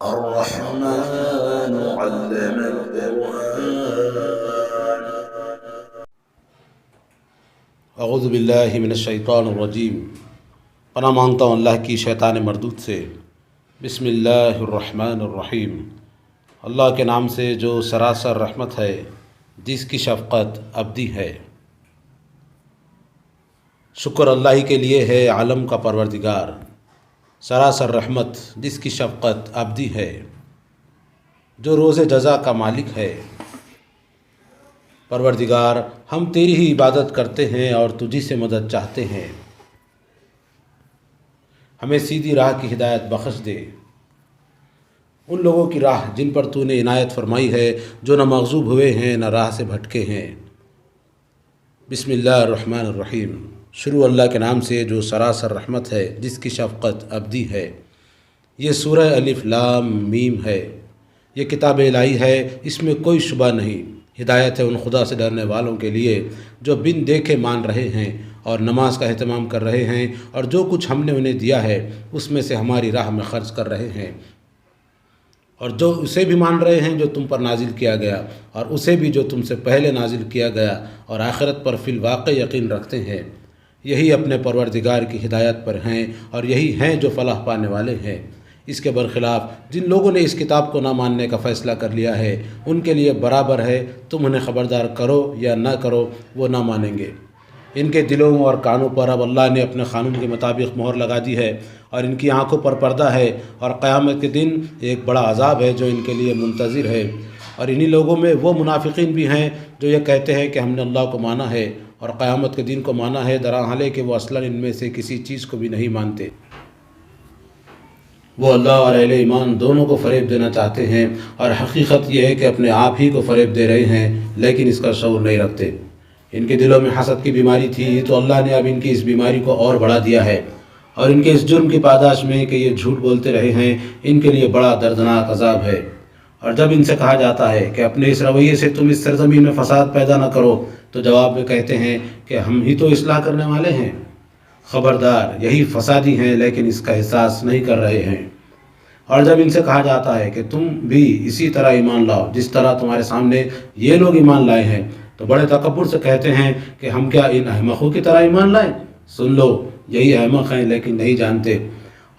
الرحمن علم القرآن. اعوذ باللہ من الشیطان الرجیم. پناہ مانگتا ہوں اللہ کی شیطان مردود سے. بسم اللہ الرحمن الرحیم. اللہ کے نام سے جو سراسر رحمت ہے، جس کی شفقت ابدی ہے. شکر اللہ ہی کے لیے ہے عالم کا پروردگار، سراسر رحمت جس کی شفقت ابدی ہے، جو روز جزا کا مالک ہے. پروردگار، ہم تیری ہی عبادت کرتے ہیں اور تجھی سے مدد چاہتے ہیں. ہمیں سیدھی راہ کی ہدایت بخش دے، ان لوگوں کی راہ جن پر تو نے عنایت فرمائی ہے، جو نہ مغضوب ہوئے ہیں نہ راہ سے بھٹکے ہیں. بسم اللہ الرحمن الرحیم. شروع اللہ کے نام سے جو سراسر رحمت ہے، جس کی شفقت ابدی ہے. یہ سورہ الف لام میم ہے. یہ کتاب الہی ہے، اس میں کوئی شبہ نہیں. ہدایت ہے ان خدا سے ڈرنے والوں کے لیے جو بن دیکھے مان رہے ہیں اور نماز کا اہتمام کر رہے ہیں، اور جو کچھ ہم نے انہیں دیا ہے اس میں سے ہماری راہ میں خرچ کر رہے ہیں، اور جو اسے بھی مان رہے ہیں جو تم پر نازل کیا گیا، اور اسے بھی جو تم سے پہلے نازل کیا گیا، اور آخرت پر فی الواقع یقین رکھتے ہیں. یہی اپنے پروردگار کی ہدایت پر ہیں اور یہی ہیں جو فلاح پانے والے ہیں. اس کے برخلاف جن لوگوں نے اس کتاب کو نہ ماننے کا فیصلہ کر لیا ہے، ان کے لیے برابر ہے تم انہیں خبردار کرو یا نہ کرو، وہ نہ مانیں گے. ان کے دلوں اور کانوں پر اب اللہ نے اپنے قانون کے مطابق مہر لگا دی ہے، اور ان کی آنکھوں پر پردہ ہے، اور قیامت کے دن ایک بڑا عذاب ہے جو ان کے لیے منتظر ہے. اور انہی لوگوں میں وہ منافقین بھی ہیں جو یہ کہتے ہیں کہ ہم نے اللہ کو مانا ہے اور قیامت کے دن کو مانا ہے، درحالے کہ وہ اصلاً ان میں سے کسی چیز کو بھی نہیں مانتے. وہ اللہ اور اہل ایمان دونوں کو فریب دینا چاہتے ہیں، اور حقیقت یہ ہے کہ اپنے آپ ہی کو فریب دے رہے ہیں، لیکن اس کا شعور نہیں رکھتے. ان کے دلوں میں حسد کی بیماری تھی، تو اللہ نے اب ان کی اس بیماری کو اور بڑھا دیا ہے، اور ان کے اس جرم کی پاداش میں کہ یہ جھوٹ بولتے رہے ہیں، ان کے لیے بڑا دردناک عذاب ہے. اور جب ان سے کہا جاتا ہے کہ اپنے اس رویے سے تم اس سرزمین میں فساد پیدا نہ کرو، تو جواب میں کہتے ہیں کہ ہم ہی تو اصلاح کرنے والے ہیں. خبردار، یہی فسادی ہیں لیکن اس کا احساس نہیں کر رہے ہیں. اور جب ان سے کہا جاتا ہے کہ تم بھی اسی طرح ایمان لاؤ جس طرح تمہارے سامنے یہ لوگ ایمان لائے ہیں، تو بڑے تکبر سے کہتے ہیں کہ ہم کیا ان احمقوں کی طرح ایمان لائیں؟ سن لو، یہی احمق ہیں لیکن نہیں جانتے.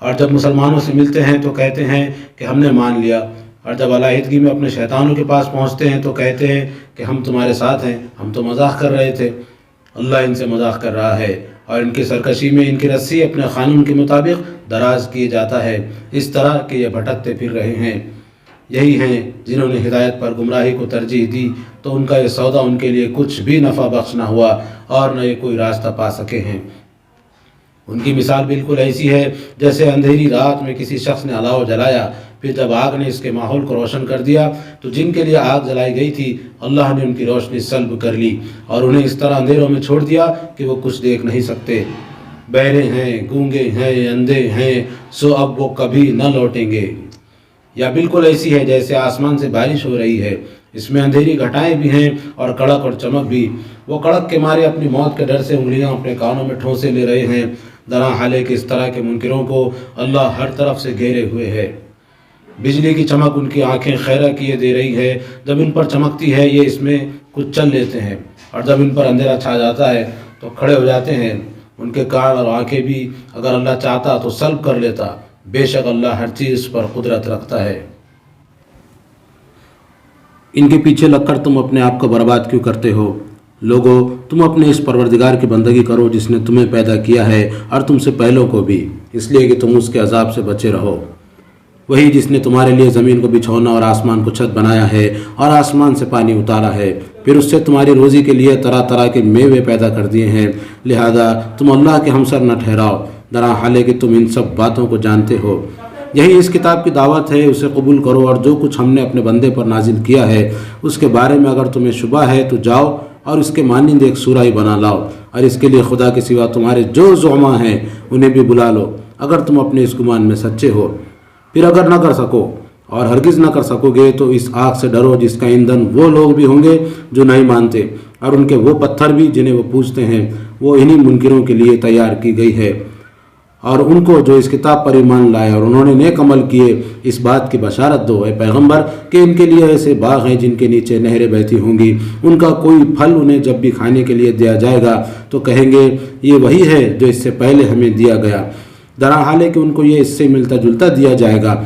اور جب مسلمانوں سے ملتے ہیں تو کہتے ہیں کہ ہم نے مان لیا، اور جب علیحدگی میں اپنے شیطانوں کے پاس پہنچتے ہیں تو کہتے ہیں کہ ہم تمہارے ساتھ ہیں، ہم تو مذاق کر رہے تھے. اللہ ان سے مذاق کر رہا ہے، اور ان کی سرکشی میں ان کی رسی اپنے قانون کے مطابق دراز کیے جاتا ہے، اس طرح کہ یہ بھٹکتے پھر رہے ہیں. یہی ہیں جنہوں نے ہدایت پر گمراہی کو ترجیح دی، تو ان کا یہ سودا ان کے لیے کچھ بھی نفع بخش نہ ہوا، اور نہ یہ کوئی راستہ پا سکے ہیں. ان کی مثال بالکل ایسی ہے جیسے اندھیری رات میں کسی شخص نے الاؤ جلایا، پھر جب آگ نے اس کے ماحول کو روشن کر دیا تو جن کے لیے آگ جلائی گئی تھی اللہ نے ان کی روشنی سلب کر لی، اور انہیں اس طرح اندھیروں میں چھوڑ دیا کہ وہ کچھ دیکھ نہیں سکتے. بہرے ہیں، گونگے ہیں، اندھے ہیں، سو اب وہ کبھی نہ لوٹیں گے. یا بالکل ایسی ہے جیسے آسمان سے بارش ہو رہی ہے، اس میں اندھیری گھٹائیں بھی ہیں اور کڑک اور چمک بھی. وہ کڑک کے مارے اپنی موت کے ڈر سے انگلیاں اپنے کانوں میں ٹھونسے لے رہے ہیں، درحالے کہ اس طرح کے منکروں کو اللہ ہر طرف سے گھیرے ہوئے ہے. بجلی کی چمک ان کی آنکھیں خیرہ کیے دے رہی ہے، جب ان پر چمکتی ہے یہ اس میں کچھ چل لیتے ہیں، اور جب ان پر اندھیرا چھا جاتا ہے تو کھڑے ہو جاتے ہیں. ان کے کان اور آنکھیں بھی اگر اللہ چاہتا تو سلب کر لیتا، بے شک اللہ ہر چیز پر قدرت رکھتا ہے. ان کے پیچھے لگ کر تم اپنے آپ کو برباد کیوں کرتے ہو؟ لوگو، تم اپنے اس پروردگار کی بندگی کرو جس نے تمہیں پیدا کیا ہے اور تم سے پہلوں کو بھی، اس لیے کہ تم اس کے عذاب سے بچے رہو. وہی جس نے تمہارے لیے زمین کو بچھونا اور آسمان کو چھت بنایا ہے، اور آسمان سے پانی اتارا ہے، پھر اس سے تمہاری روزی کے لیے طرح طرح کے میوے پیدا کر دیے ہیں. لہذا تم اللہ کے ہمسر نہ ٹھہراؤ، درحالے کہ تم ان سب باتوں کو جانتے ہو. یہی اس کتاب کی دعوت ہے، اسے قبول کرو، اور جو کچھ ہم نے اپنے بندے پر نازل کیا ہے اس کے بارے میں اگر تمہیں شبہ ہے تو جاؤ اور اس کے مانند ایک سورہ ہی بنا لاؤ، اور اس کے لیے خدا کے سوا تمہارے جو زعما ہیں انہیں بھی بلا لو اگر تم اپنے اس گمان میں سچے ہو. پھر اگر نہ کر سکو اور ہرگز نہ کر سکو گے تو اس آگ سے ڈرو جس کا ایندھن وہ لوگ بھی ہوں گے جو نہیں مانتے، اور ان کے وہ پتھر بھی جنہیں وہ پوجتے ہیں، وہ انہی منکروں کے لیے تیار کی گئی ہے. اور ان کو جو اس کتاب پر ایمان لائے اور انہوں نے نیک عمل کیے اس بات کی بشارت دو اے پیغمبر کہ ان کے لیے ایسے باغ ہیں جن کے نیچے نہریں بہتی ہوں گی، ان کا کوئی پھل انہیں جب بھی کھانے کے لیے دیا جائے گا تو کہیں گے یہ وہی ہے جو اس سے پہلے ہمیں دیا گیا، درحال ہے کہ ان کو یہ اس سے ملتا جلتا دیا جائے گا،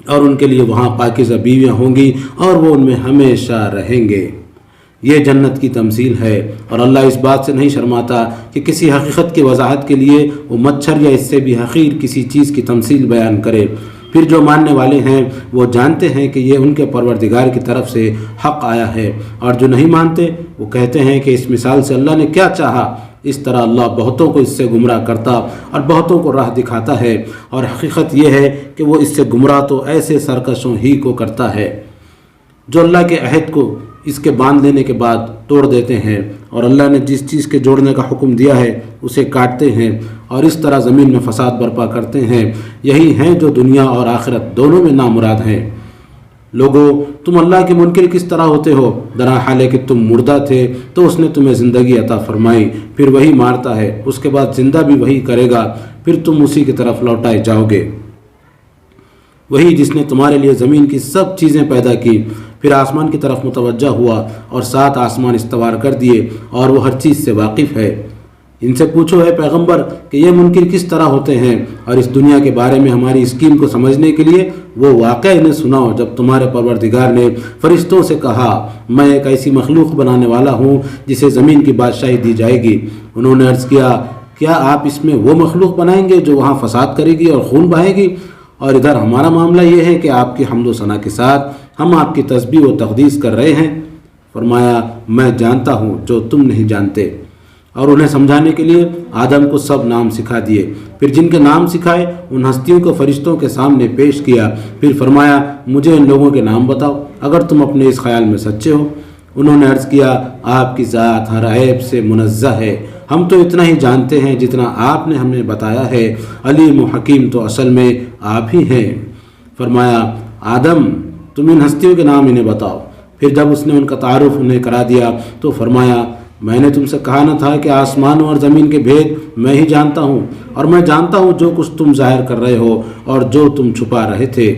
اور ان کے لیے وہاں پاکیزہ بیویاں ہوں گی اور وہ ان میں ہمیشہ رہیں گے۔ یہ جنت کی تمثیل ہے، اور اللہ اس بات سے نہیں شرماتا کہ کسی حقیقت کی وضاحت کے لیے وہ مچھر یا اس سے بھی حقیر کسی چیز کی تمثیل بیان کرے۔ پھر جو ماننے والے ہیں وہ جانتے ہیں کہ یہ ان کے پروردگار کی طرف سے حق آیا ہے، اور جو نہیں مانتے وہ کہتے ہیں کہ اس مثال سے اللہ نے کیا چاہا۔ اس طرح اللہ بہتوں کو اس سے گمراہ کرتا اور بہتوں کو راہ دکھاتا ہے، اور حقیقت یہ ہے کہ وہ اس سے گمراہ تو ایسے سرکشوں ہی کو کرتا ہے جو اللہ کے عہد کو اس کے باندھ لینے کے بعد توڑ دیتے ہیں، اور اللہ نے جس چیز کے جوڑنے کا حکم دیا ہے اسے کاٹتے ہیں، اور اس طرح زمین میں فساد برپا کرتے ہیں۔ یہی ہیں جو دنیا اور آخرت دونوں میں نامراد ہیں۔ لوگو، تم اللہ کے منکر کس طرح ہوتے ہو؟ درحال ہے کہ تم مردہ تھے تو اس نے تمہیں زندگی عطا فرمائی، پھر وہی مارتا ہے، اس کے بعد زندہ بھی وہی کرے گا، پھر تم اسی کی طرف لوٹائے جاؤ گے۔ وہی جس نے تمہارے لیے زمین کی سب چیزیں پیدا کی، پھر آسمان کی طرف متوجہ ہوا اور 7 آسمان استوار کر دیے، اور وہ ہر چیز سے واقف ہے۔ ان سے پوچھو اے پیغمبر کہ یہ منکر کس طرح ہوتے ہیں، اور اس دنیا کے بارے میں ہماری اسکیم کو سمجھنے کے لیے وہ واقعہ انہیں سناؤ جب تمہارے پروردگار نے فرشتوں سے کہا میں ایک ایسی مخلوق بنانے والا ہوں جسے زمین کی بادشاہی دی جائے گی۔ انہوں نے عرض کیا کیا آپ اس میں وہ مخلوق بنائیں گے جو وہاں فساد کرے گی اور خون بہائے گی؟ اور ادھر ہمارا معاملہ یہ ہے کہ آپ کی حمد و ثنا کے ساتھ ہم آپ کی تسبیح و تقدیس کر رہے ہیں۔ فرمایا میں جانتا ہوں جو تم نہیں جانتے، اور انہیں سمجھانے کے لیے آدم کو سب نام سکھا دیے۔ پھر جن کے نام سکھائے ان ہستیوں کو فرشتوں کے سامنے پیش کیا، پھر فرمایا مجھے ان لوگوں کے نام بتاؤ اگر تم اپنے اس خیال میں سچے ہو۔ انہوں نے عرض کیا آپ کی ذات ہر عیب سے منزہ ہے، ہم تو اتنا ہی جانتے ہیں جتنا آپ نے ہمیں بتایا ہے، علیم و حکیم تو اصل میں آپ ہی ہیں۔ فرمایا آدم تم ان ہستیوں کے نام انہیں بتاؤ۔ پھر جب اس نے ان کا تعارف انہیں کرا دیا تو فرمایا میں نے تم سے کہا نہ تھا کہ آسمانوں اور زمین کے بھید میں ہی جانتا ہوں، اور میں جانتا ہوں جو کچھ تم ظاہر کر رہے ہو اور جو تم چھپا رہے تھے۔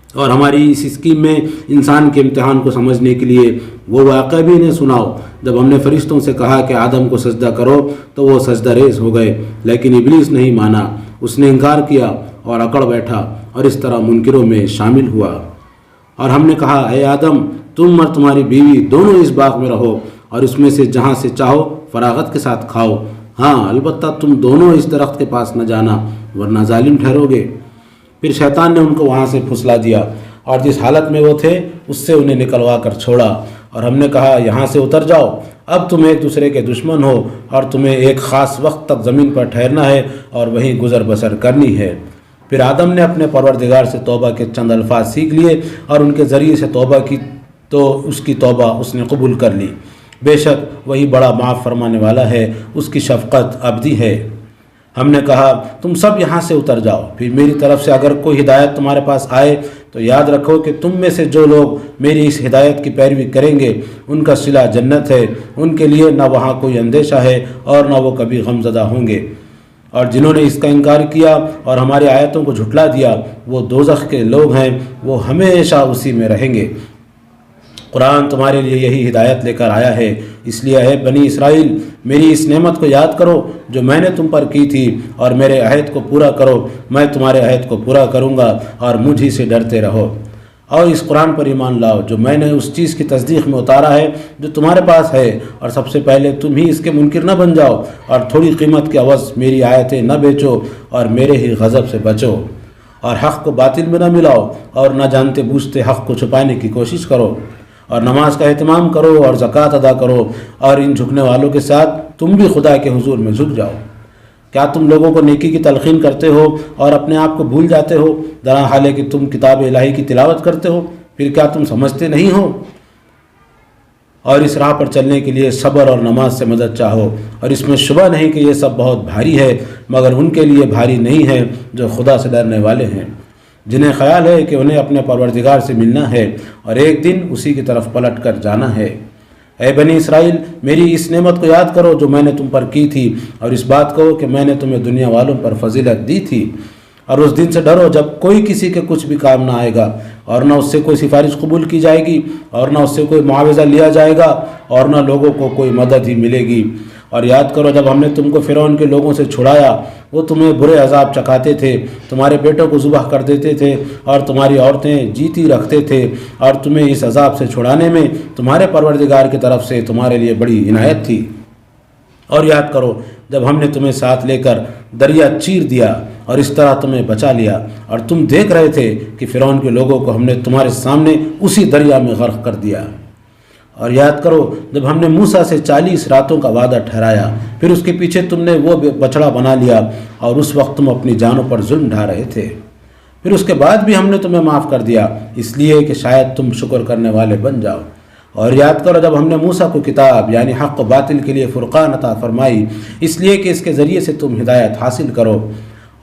اور ہماری اس اسکیم میں انسان کے امتحان کو سمجھنے کے لیے وہ واقعہ بھی انہیں سناؤ جب ہم نے فرشتوں سے کہا کہ آدم کو سجدہ کرو تو وہ سجدہ ریز ہو گئے، لیکن ابلیس نہیں مانا، اس نے انکار کیا اور اکڑ بیٹھا اور اس طرح منکروں میں شامل ہوا۔ اور ہم نے کہا اے آدم تم اور تمہاری بیوی دونوں اس باغ میں رہو اور اس میں سے جہاں سے چاہو فراغت کے ساتھ کھاؤ، ہاں البتہ تم دونوں اس درخت کے پاس نہ جانا ورنہ ظالم ٹھہرو گے۔ پھر شیطان نے ان کو وہاں سے پھسلا دیا اور جس حالت میں وہ تھے اس سے انہیں نکلوا کر چھوڑا، اور ہم نے کہا یہاں سے اتر جاؤ، اب تم ایک دوسرے کے دشمن ہو اور تمہیں ایک خاص وقت تک زمین پر ٹھہرنا ہے اور وہیں گزر بسر کرنی ہے۔ پھر آدم نے اپنے پروردگار سے توبہ کے چند الفاظ سیکھ لیے اور ان کے ذریعے سے توبہ کی تو اس کی توبہ اس نے قبول کر لی، بے شک وہی بڑا معاف فرمانے والا ہے، اس کی شفقت ابدی ہے۔ ہم نے کہا تم سب یہاں سے اتر جاؤ، پھر میری طرف سے اگر کوئی ہدایت تمہارے پاس آئے تو یاد رکھو کہ تم میں سے جو لوگ میری اس ہدایت کی پیروی کریں گے ان کا صلہ جنت ہے، ان کے لیے نہ وہاں کوئی اندیشہ ہے اور نہ وہ کبھی غمزدہ ہوں گے، اور جنہوں نے اس کا انکار کیا اور ہماری آیتوں کو جھٹلا دیا وہ دوزخ کے لوگ ہیں، وہ ہمیشہ اسی میں رہیں گے۔ قرآن تمہارے لیے یہی ہدایت لے کر آیا ہے، اس لیے اے بنی اسرائیل میری اس نعمت کو یاد کرو جو میں نے تم پر کی تھی اور میرے عہد کو پورا کرو، میں تمہارے عہد کو پورا کروں گا اور مجھ ہی سے ڈرتے رہو، اور اس قرآن پر ایمان لاؤ جو میں نے اس چیز کی تصدیق میں اتارا ہے جو تمہارے پاس ہے، اور سب سے پہلے تم ہی اس کے منکر نہ بن جاؤ اور تھوڑی قیمت کے عوض میری آیتیں نہ بیچو اور میرے ہی غضب سے بچو، اور حق کو باطل میں نہ ملاؤ اور نہ جانتے بوجھتے حق کو چھپانے کی کوشش کرو، اور نماز کا اہتمام کرو اور زکوٰۃ ادا کرو، اور ان جھکنے والوں کے ساتھ تم بھی خدا کے حضور میں جھک جاؤ۔ کیا تم لوگوں کو نیکی کی تلقین کرتے ہو اور اپنے آپ کو بھول جاتے ہو، درحال ہے کہ تم کتاب الہی کی تلاوت کرتے ہو؟ پھر کیا تم سمجھتے نہیں ہو؟ اور اس راہ پر چلنے کے لیے صبر اور نماز سے مدد چاہو، اور اس میں شبہ نہیں کہ یہ سب بہت بھاری ہے، مگر ان کے لیے بھاری نہیں ہے جو خدا سے ڈرنے والے ہیں، جنہیں خیال ہے کہ انہیں اپنے پروردگار سے ملنا ہے اور ایک دن اسی کی طرف پلٹ کر جانا ہے۔ اے بنی اسرائیل، میری اس نعمت کو یاد کرو جو میں نے تم پر کی تھی، اور اس بات کو کہ میں نے تمہیں دنیا والوں پر فضیلت دی تھی، اور اس دن سے ڈرو جب کوئی کسی کے کچھ بھی کام نہ آئے گا، اور نہ اس سے کوئی سفارش قبول کی جائے گی، اور نہ اس سے کوئی معاوضہ لیا جائے گا، اور نہ لوگوں کو کوئی مدد ہی ملے گی۔ اور یاد کرو جب ہم نے تم کو فرعون کے لوگوں سے چھڑایا، وہ تمہیں برے عذاب چکھاتے تھے، تمہارے بیٹوں کو ذبح کر دیتے تھے، اور تمہاری عورتیں جیتی رکھتے تھے، اور تمہیں اس عذاب سے چھڑانے میں تمہارے پروردگار کی طرف سے تمہارے لیے بڑی عنایت تھی۔ اور یاد کرو جب ہم نے تمہیں ساتھ لے کر دریا چیر دیا اور اس طرح تمہیں بچا لیا، اور تم دیکھ رہے تھے کہ فرعون کے لوگوں کو ہم نے تمہارے سامنے اسی دریا میں غرق کر دیا۔ اور یاد کرو جب ہم نے موسیٰ سے 40 راتوں کا وعدہ ٹھہرایا، پھر اس کے پیچھے تم نے وہ بچڑا بنا لیا، اور اس وقت تم اپنی جانوں پر ظلم ڈھا رہے تھے، پھر اس کے بعد بھی ہم نے تمہیں معاف کر دیا، اس لیے کہ شاید تم شکر کرنے والے بن جاؤ۔ اور یاد کرو جب ہم نے موسیٰ کو کتاب یعنی حق و باطل کے لیے فرقان عطا فرمائی، اس لیے کہ اس کے ذریعے سے تم ہدایت حاصل کرو۔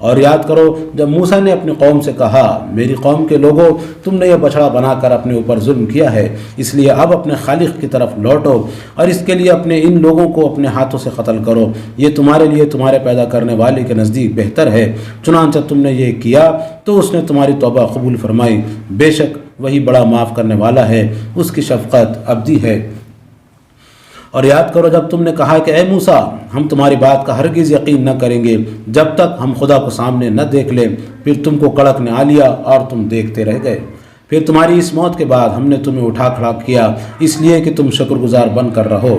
اور یاد کرو جب موسیٰ نے اپنی قوم سے کہا، میری قوم کے لوگوں، تم نے یہ بچڑا بنا کر اپنے اوپر ظلم کیا ہے، اس لیے اب اپنے خالق کی طرف لوٹو، اور اس کے لیے اپنے ان لوگوں کو اپنے ہاتھوں سے قتل کرو، یہ تمہارے لیے تمہارے پیدا کرنے والے کے نزدیک بہتر ہے۔ چنانچہ تم نے یہ کیا تو اس نے تمہاری توبہ قبول فرمائی، بے شک وہی بڑا معاف کرنے والا ہے، اس کی شفقت ابدی ہے۔ اور یاد کرو جب تم نے کہا کہ اے موسیٰ، ہم تمہاری بات کا ہرگز یقین نہ کریں گے جب تک ہم خدا کو سامنے نہ دیکھ لیں، پھر تم کو کڑک نے آ لیا اور تم دیکھتے رہ گئے، پھر تمہاری اس موت کے بعد ہم نے تمہیں اٹھا کھڑا کیا، اس لیے کہ تم شکر گزار بن کر رہو،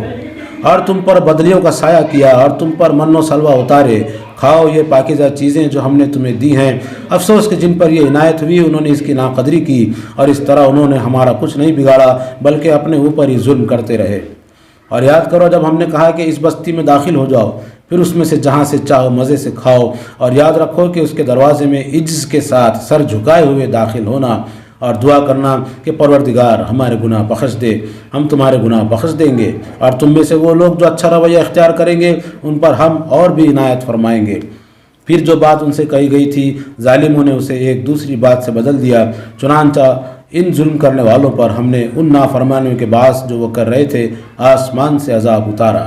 اور تم پر بدلیوں کا سایہ کیا، اور تم پر من و سلوہ اتارے، کھاؤ یہ پاکیزہ چیزیں جو ہم نے تمہیں دی ہیں۔ افسوس کہ جن پر یہ عنایت ہوئی انہوں نے اس کی ناقدری کی، اور اس طرح انہوں نے ہمارا کچھ نہیں بگاڑا بلکہ اپنے اوپر ہی ظلم کرتے رہے۔ اور یاد کرو جب ہم نے کہا کہ اس بستی میں داخل ہو جاؤ، پھر اس میں سے جہاں سے چاہو مزے سے کھاؤ، اور یاد رکھو کہ اس کے دروازے میں عجز کے ساتھ سر جھکائے ہوئے داخل ہونا، اور دعا کرنا کہ پروردگار ہمارے گناہ بخش دے، ہم تمہارے گناہ بخش دیں گے، اور تم میں سے وہ لوگ جو اچھا رویہ اختیار کریں گے ان پر ہم اور بھی عنایت فرمائیں گے۔ پھر جو بات ان سے کہی گئی تھی ظالموں نے اسے ایک دوسری بات سے بدل دیا، چنانچہ ان ظلم کرنے والوں پر ہم نے ان نافرمانیوں کے باعث جو وہ کر رہے تھے آسمان سے عذاب اتارا۔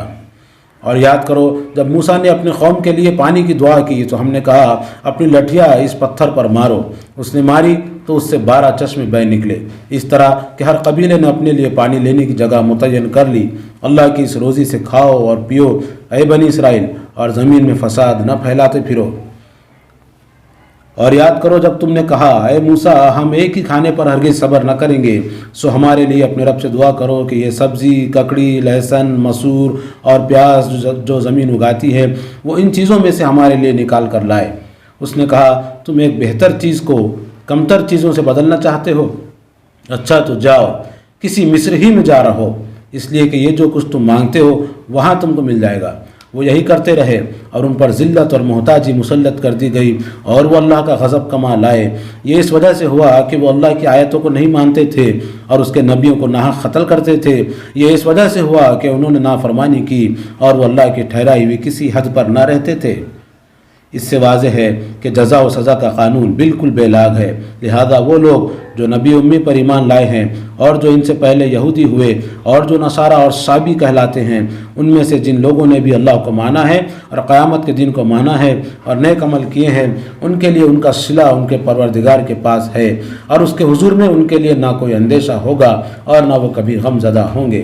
اور یاد کرو جب موسیٰ نے اپنے قوم کے لیے پانی کی دعا کی تو ہم نے کہا، اپنی لٹھیا اس پتھر پر مارو، اس نے ماری تو اس سے 12 چشمے بہہ نکلے، اس طرح کہ ہر قبیلے نے اپنے لیے پانی لینے کی جگہ متعین کر لی۔ اللہ کی اس روزی سے کھاؤ اور پیو اے بنی اسرائیل، اور زمین میں فساد نہ پھیلاتے پھرو۔ اور یاد کرو جب تم نے کہا، اے موسیٰ، ہم ایک ہی کھانے پر ہرگز صبر نہ کریں گے، سو ہمارے لیے اپنے رب سے دعا کرو کہ یہ سبزی، ککڑی، لہسن، مسور اور پیاز جو زمین اگاتی ہے وہ ان چیزوں میں سے ہمارے لیے نکال کر لائے۔ اس نے کہا، تم ایک بہتر چیز کو کمتر چیزوں سے بدلنا چاہتے ہو؟ اچھا تو جاؤ، کسی مصر ہی میں جا رہو، اس لیے کہ یہ جو کچھ تم مانگتے ہو وہاں تم کو مل جائے گا۔ وہ یہی کرتے رہے، اور ان پر ذلت اور محتاجی مسلط کر دی گئی، اور وہ اللہ کا غضب کما لائے۔ یہ اس وجہ سے ہوا کہ وہ اللہ کی آیتوں کو نہیں مانتے تھے اور اس کے نبیوں کو ناحق قتل کرتے تھے۔ یہ اس وجہ سے ہوا کہ انہوں نے نافرمانی کی اور وہ اللہ کی ٹھہرائی ہوئی کسی حد پر نہ رہتے تھے۔ اس سے واضح ہے کہ جزا و سزا کا قانون بالکل بے لاگ ہے، لہذا وہ لوگ جو نبی امی پر ایمان لائے ہیں اور جو ان سے پہلے یہودی ہوئے اور جو نصارہ اور صابی کہلاتے ہیں، ان میں سے جن لوگوں نے بھی اللہ کو مانا ہے اور قیامت کے دن کو مانا ہے اور نیک عمل کیے ہیں، ان کے لیے ان کا صلہ ان کے پروردگار کے پاس ہے، اور اس کے حضور میں ان کے لیے نہ کوئی اندیشہ ہوگا اور نہ وہ کبھی غم زدہ ہوں گے۔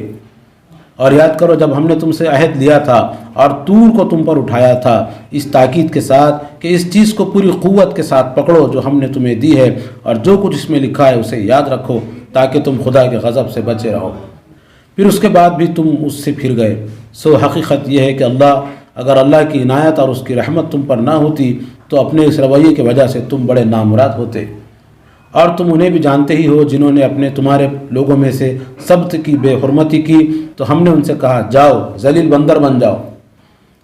اور یاد کرو جب ہم نے تم سے عہد لیا تھا اور طور کو تم پر اٹھایا تھا، اس تاکید کے ساتھ کہ اس چیز کو پوری قوت کے ساتھ پکڑو جو ہم نے تمہیں دی ہے، اور جو کچھ اس میں لکھا ہے اسے یاد رکھو تاکہ تم خدا کے غضب سے بچے رہو۔ پھر اس کے بعد بھی تم اس سے پھر گئے، سو حقیقت یہ ہے کہ اگر اللہ کی عنایت اور اس کی رحمت تم پر نہ ہوتی تو اپنے اس رویے کی وجہ سے تم بڑے نامراد ہوتے۔ اور تم انہیں بھی جانتے ہی ہو جنہوں نے اپنے تمہارے لوگوں میں سے سبت کی بے حرمتی کی، تو ہم نے ان سے کہا، جاؤ ذلیل بندر بن جاؤ۔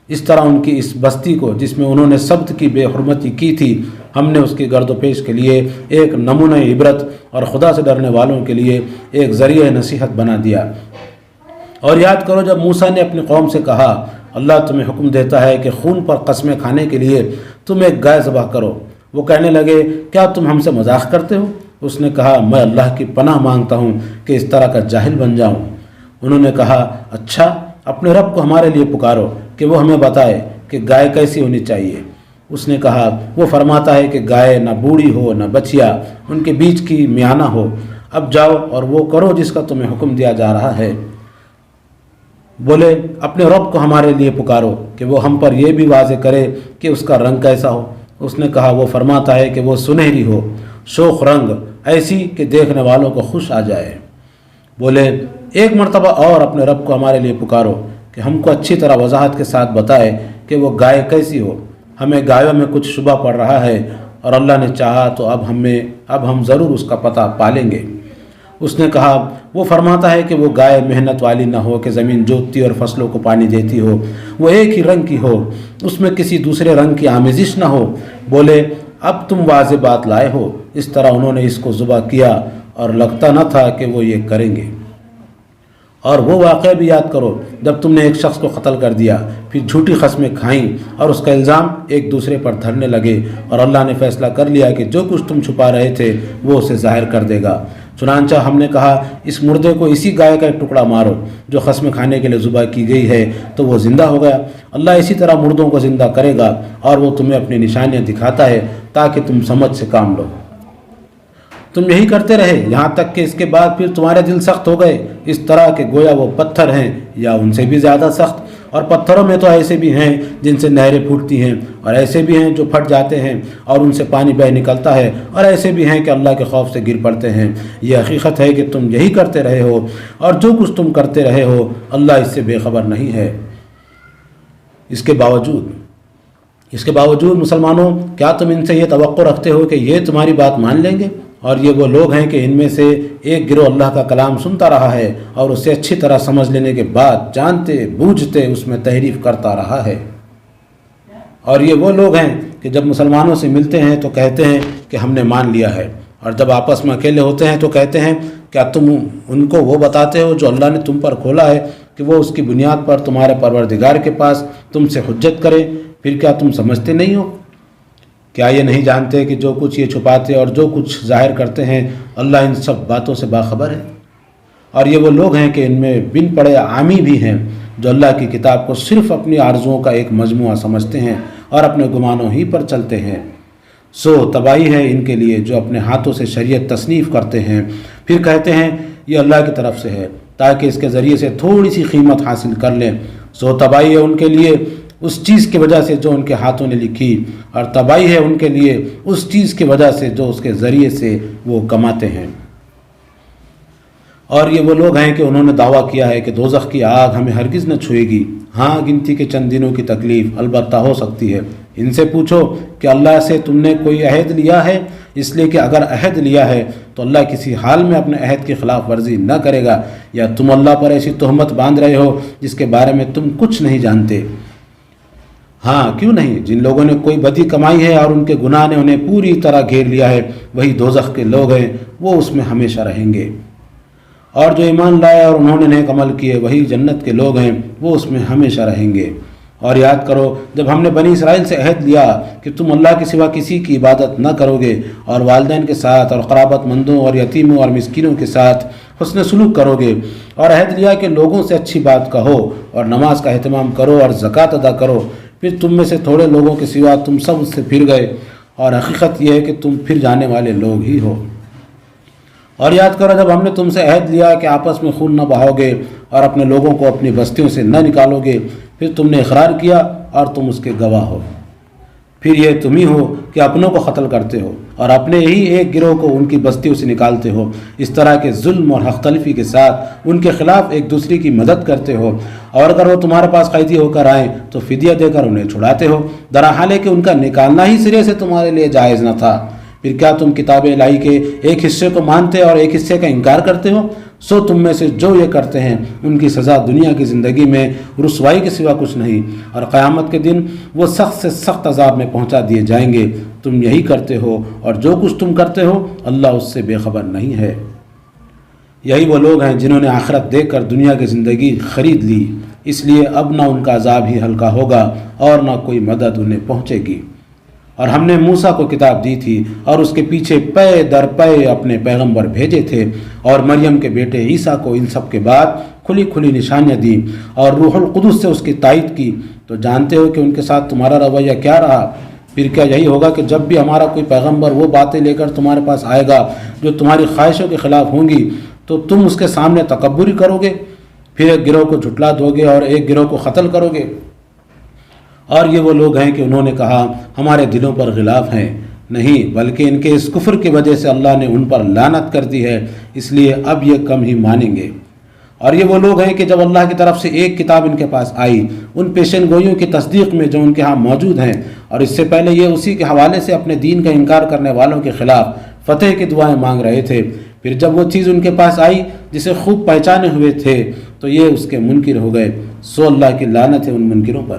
اس طرح ان کی اس بستی کو جس میں انہوں نے سبت کی بے حرمتی کی تھی، ہم نے اس کی گرد و پیش کے لیے ایک نمونہ عبرت اور خدا سے ڈرنے والوں کے لیے ایک ذریعہ نصیحت بنا دیا۔ اور یاد کرو جب موسیٰ نے اپنی قوم سے کہا، اللہ تمہیں حکم دیتا ہے کہ خون پر قسمیں کھانے کے لیے تم ایک گائے ذبح کرو۔ وہ کہنے لگے، کیا تم ہم سے مذاق کرتے ہو؟ اس نے کہا، میں اللہ کی پناہ مانگتا ہوں کہ اس طرح کا جاہل بن جاؤں۔ انہوں نے کہا اچھا اپنے رب کو ہمارے لیے پکارو کہ وہ ہمیں بتائے کہ گائے کیسی ہونی چاہیے۔ اس نے کہا وہ فرماتا ہے کہ گائے نہ بوڑھی ہو نہ بچیا، ان کے بیچ کی میانہ ہو۔ اب جاؤ اور وہ کرو جس کا تمہیں حکم دیا جا رہا ہے۔ بولے اپنے رب کو ہمارے لیے پکارو کہ وہ ہم پر یہ بھی واضح کرے کہ اس کا رنگ کیسا ہو۔ اس نے کہا وہ فرماتا ہے کہ وہ سنہری ہو، شوخ رنگ، ایسی کہ دیکھنے والوں کو خوش آ جائے۔ بولے ایک مرتبہ اور اپنے رب کو ہمارے لیے پکارو کہ ہم کو اچھی طرح وضاحت کے ساتھ بتائے کہ وہ گائے کیسی ہو، ہمیں گایوں میں کچھ شبہ پڑ رہا ہے، اور اللہ نے چاہا تو اب ہم ضرور اس کا پتہ پالیں گے۔ اس نے کہا وہ فرماتا ہے کہ وہ گائے محنت والی نہ ہو کہ زمین جوتتی اور فصلوں کو پانی دیتی ہو، وہ ایک ہی رنگ کی ہو، اس میں کسی دوسرے رنگ کی آمیزش نہ ہو۔ بولے اب تم واضح بات لائے ہو۔ اس طرح انہوں نے اس کو ذبح کیا اور لگتا نہ تھا کہ وہ یہ کریں گے۔ اور وہ واقعہ بھی یاد کرو جب تم نے ایک شخص کو قتل کر دیا، پھر جھوٹی قسمیں کھائیں اور اس کا الزام ایک دوسرے پر دھرنے لگے، اور اللہ نے فیصلہ کر لیا کہ جو کچھ تم چھپا رہے تھے وہ اسے ظاہر کر دے گا۔ چنانچہ ہم نے کہا اس مردے کو اسی گائے کا ایک ٹکڑا مارو جو قسمیں کھانے کے لیے ذبح کی گئی ہے، تو وہ زندہ ہو گیا۔ اللہ اسی طرح مردوں کو زندہ کرے گا، اور وہ تمہیں اپنی نشانیاں دکھاتا ہے تاکہ تم سمجھ سے کام لو۔ تم یہی کرتے رہے یہاں تک کہ اس کے بعد پھر تمہارے دل سخت ہو گئے، اس طرح کہ گویا وہ پتھر ہیں یا ان سے بھی زیادہ سخت۔ اور پتھروں میں تو ایسے بھی ہیں جن سے نہریں پھوٹتی ہیں، اور ایسے بھی ہیں جو پھٹ جاتے ہیں اور ان سے پانی بہہ نکلتا ہے، اور ایسے بھی ہیں کہ اللہ کے خوف سے گر پڑتے ہیں۔ یہ حقیقت ہے کہ تم یہی کرتے رہے ہو، اور جو کچھ تم کرتے رہے ہو اللہ اس سے بے خبر نہیں ہے۔ اس کے باوجود مسلمانوں، کیا تم ان سے یہ توقع رکھتے ہو کہ یہ تمہاری بات مان لیں گے؟ اور یہ وہ لوگ ہیں کہ ان میں سے ایک گروہ اللہ کا کلام سنتا رہا ہے اور اسے اچھی طرح سمجھ لینے کے بعد جانتے بوجھتے اس میں تحریف کرتا رہا ہے۔ اور یہ وہ لوگ ہیں کہ جب مسلمانوں سے ملتے ہیں تو کہتے ہیں کہ ہم نے مان لیا ہے، اور جب آپس میں اکیلے ہوتے ہیں تو کہتے ہیں کیا تم ان کو وہ بتاتے ہو جو اللہ نے تم پر کھولا ہے کہ وہ اس کی بنیاد پر تمہارے پروردگار کے پاس تم سے حجت کرے؟ پھر کیا تم سمجھتے نہیں ہو؟ کیا یہ نہیں جانتے کہ جو کچھ یہ چھپاتے اور جو کچھ ظاہر کرتے ہیں اللہ ان سب باتوں سے باخبر ہے؟ اور یہ وہ لوگ ہیں کہ ان میں بن پڑے عامی بھی ہیں جو اللہ کی کتاب کو صرف اپنی آرزوؤں کا ایک مجموعہ سمجھتے ہیں اور اپنے گمانوں ہی پر چلتے ہیں۔ سو تباہی ہے ان کے لیے جو اپنے ہاتھوں سے شریعت تصنیف کرتے ہیں، پھر کہتے ہیں یہ اللہ کی طرف سے ہے تاکہ اس کے ذریعے سے تھوڑی سی قیمت حاصل کر لیں۔ سو تباہی ہے ان کے لیے اس چیز کی وجہ سے جو ان کے ہاتھوں نے لکھی، اور تباہی ہے ان کے لیے اس چیز کی وجہ سے جو اس کے ذریعے سے وہ کماتے ہیں۔ اور یہ وہ لوگ ہیں کہ انہوں نے دعویٰ کیا ہے کہ دوزخ کی آگ ہمیں ہرگز نہ چھوئے گی، ہاں گنتی کے چند دنوں کی تکلیف البتہ ہو سکتی ہے۔ ان سے پوچھو کہ اللہ سے تم نے کوئی عہد لیا ہے؟ اس لیے کہ اگر عہد لیا ہے تو اللہ کسی حال میں اپنے عہد کی خلاف ورزی نہ کرے گا، یا تم اللہ پر ایسی تہمت باندھ رہے ہو جس کے بارے میں تم کچھ نہیں جانتے؟ ہاں کیوں نہیں، جن لوگوں نے کوئی بدی کمائی ہے اور ان کے گناہ نے انہیں پوری طرح گھیر لیا ہے وہی دوزخ کے لوگ ہیں، وہ اس میں ہمیشہ رہیں گے۔ اور جو ایمان لائے اور انہوں نے نیک عمل کیے وہی جنت کے لوگ ہیں، وہ اس میں ہمیشہ رہیں گے۔ اور یاد کرو جب ہم نے بنی اسرائیل سے عہد لیا کہ تم اللہ کے سوا کسی کی عبادت نہ کرو گے، اور والدین کے ساتھ اور قرابت مندوں اور یتیموں اور مسکینوں کے ساتھ حسن سلوک کرو گے، اور عہد لیا کہ لوگوں سے اچھی بات کہو اور نماز کا اہتمام کرو اور زکوٰۃ ادا کرو، پھر تم میں سے تھوڑے لوگوں کے سوا تم سب اس سے پھر گئے، اور حقیقت یہ ہے کہ تم پھر جانے والے لوگ ہی ہو۔ اور یاد کرو جب ہم نے تم سے عہد لیا کہ آپس میں خون نہ بہاؤ گے اور اپنے لوگوں کو اپنی بستیوں سے نہ نکالو گے، پھر تم نے اقرار کیا اور تم اس کے گواہ ہو۔ پھر یہ تم ہی ہو کہ اپنوں کو قتل کرتے ہو اور اپنے ہی ایک گروہ کو ان کی بستیوں سے نکالتے ہو، اس طرح کے ظلم اور حق تلفی کے ساتھ ان کے خلاف ایک دوسرے کی مدد کرتے ہو، اور اگر وہ تمہارے پاس قیدی ہو کر آئیں تو فدیہ دے کر انہیں چھڑاتے ہو، درحال ہے کہ ان کا نکالنا ہی سرے سے تمہارے لیے جائز نہ تھا۔ پھر کیا تم کتاب الہی کے ایک حصے کو مانتے اور ایک حصے کا انکار کرتے ہو؟ سو تم میں سے جو یہ کرتے ہیں ان کی سزا دنیا کی زندگی میں رسوائی کے سوا کچھ نہیں، اور قیامت کے دن وہ سخت سے سخت عذاب میں پہنچا دیے جائیں گے۔ تم یہی کرتے ہو اور جو کچھ تم کرتے ہو اللہ اس سے بے خبر نہیں ہے۔ یہی وہ لوگ ہیں جنہوں نے آخرت دیکھ کر دنیا کی زندگی خرید لی، اس لیے اب نہ ان کا عذاب ہی ہلکا ہوگا اور نہ کوئی مدد انہیں پہنچے گی۔ اور ہم نے موسیٰ کو کتاب دی تھی اور اس کے پیچھے پے در پے اپنے پیغمبر بھیجے تھے، اور مریم کے بیٹے عیسیٰ کو ان سب کے بعد کھلی کھلی نشانیاں دیں اور روح القدس سے اس کی تائید کی، تو جانتے ہو کہ ان کے ساتھ تمہارا رویہ کیا رہا۔ پھر کیا یہی ہوگا کہ جب بھی ہمارا کوئی پیغمبر وہ باتیں لے کر تمہارے پاس آئے گا جو تمہاری خواہشوں کے خلاف ہوں گی تو تم اس کے سامنے تکبری کرو گے، پھر ایک گروہ کو جھٹلا دو گے اور ایک گروہ کو قتل کرو گے؟ اور یہ وہ لوگ ہیں کہ انہوں نے کہا ہمارے دلوں پر غلاف ہیں، نہیں بلکہ ان کے اس کفر کی وجہ سے اللہ نے ان پر لعنت کر دی ہے، اس لیے اب یہ کم ہی مانیں گے۔ اور یہ وہ لوگ ہیں کہ جب اللہ کی طرف سے ایک کتاب ان کے پاس آئی، ان پیشن گوئیوں کی تصدیق میں جو ان کے ہاں موجود ہیں، اور اس سے پہلے یہ اسی کے حوالے سے اپنے دین کا انکار کرنے والوں کے خلاف فتح کی دعائیں مانگ رہے تھے، پھر جب وہ چیز ان کے پاس آئی جسے خوب پہچانے ہوئے تھے تو یہ اس کے منکر ہو گئے، سو اللہ کی لعنت ہے ان منکروں پر۔